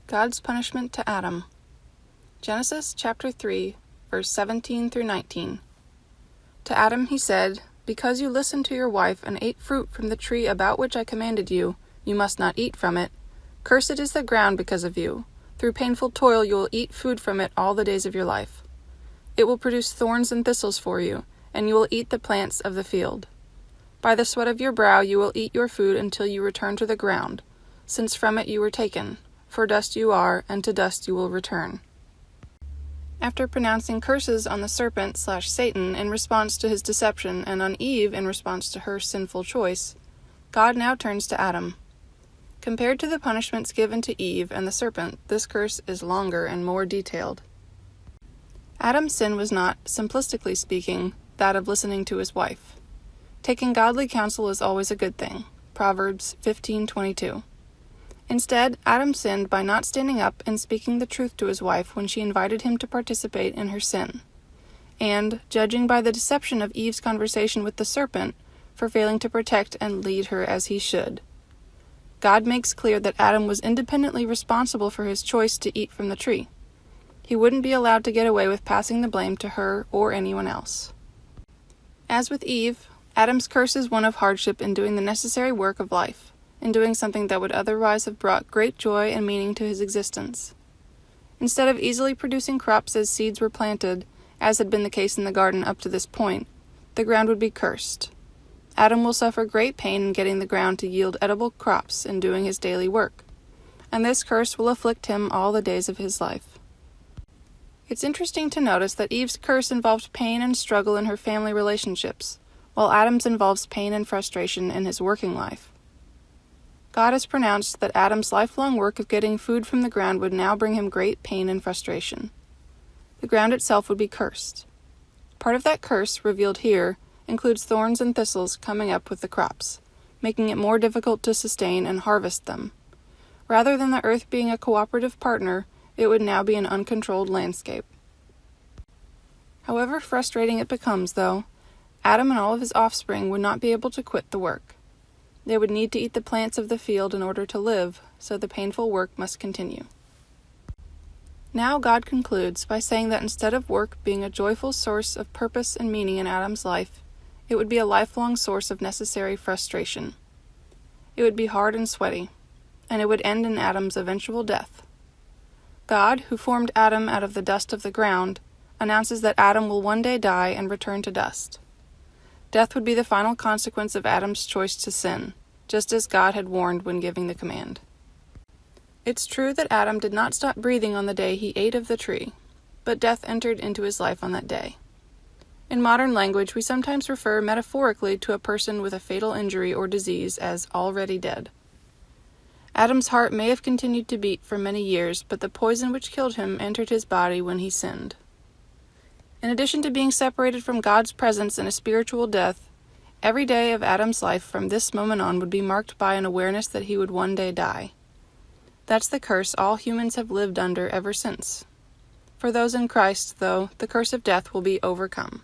God's punishment to Adam. Genesis chapter 3, verse 17 through 19. To Adam he said, "Because you listened to your wife and ate fruit from the tree about which I commanded you, you must not eat from it. Cursed is the ground because of you. Through painful toil you will eat food from it all the days of your life. It will produce thorns and thistles for you, and you will eat the plants of the field. By the sweat of your brow you will eat your food until you return to the ground, since from it you were taken. For dust you are, and to dust you will return." After pronouncing curses on the serpent/Satan in response to his deception and on Eve in response to her sinful choice, God now turns to Adam. Compared to the punishments given to Eve and the serpent, this curse is longer and more detailed. Adam's sin was not, simplistically speaking, that of listening to his wife. Taking godly counsel is always a good thing. Proverbs 15:22. Instead, Adam sinned by not standing up and speaking the truth to his wife when she invited him to participate in her sin, and, judging by the deception of Eve's conversation with the serpent, for failing to protect and lead her as he should. God makes clear that Adam was independently responsible for his choice to eat from the tree. He wouldn't be allowed to get away with passing the blame to her or anyone else. As with Eve, Adam's curse is one of hardship in doing the necessary work of life, in doing something that would otherwise have brought great joy and meaning to his existence. Instead of easily producing crops as seeds were planted, as had been the case in the garden up to this point, the ground would be cursed. Adam will suffer great pain in getting the ground to yield edible crops in doing his daily work, and this curse will afflict him all the days of his life. It's interesting to notice that Eve's curse involved pain and struggle in her family relationships, while Adam's involves pain and frustration in his working life. God has pronounced that Adam's lifelong work of getting food from the ground would now bring him great pain and frustration. The ground itself would be cursed. Part of that curse, revealed here, includes thorns and thistles coming up with the crops, making it more difficult to sustain and harvest them. Rather than the earth being a cooperative partner, it would now be an uncontrolled landscape. However frustrating it becomes, though, Adam and all of his offspring would not be able to quit the work. They would need to eat the plants of the field in order to live, so the painful work must continue. Now God concludes by saying that instead of work being a joyful source of purpose and meaning in Adam's life, it would be a lifelong source of necessary frustration. It would be hard and sweaty, and it would end in Adam's eventual death. God, who formed Adam out of the dust of the ground, announces that Adam will one day die and return to dust. Death would be the final consequence of Adam's choice to sin, just as God had warned when giving the command. It's true that Adam did not stop breathing on the day he ate of the tree, but death entered into his life on that day. In modern language, we sometimes refer metaphorically to a person with a fatal injury or disease as already dead. Adam's heart may have continued to beat for many years, but the poison which killed him entered his body when he sinned. In addition to being separated from God's presence in a spiritual death, every day of Adam's life from this moment on would be marked by an awareness that he would one day die. That's the curse all humans have lived under ever since. For those in Christ, though, the curse of death will be overcome.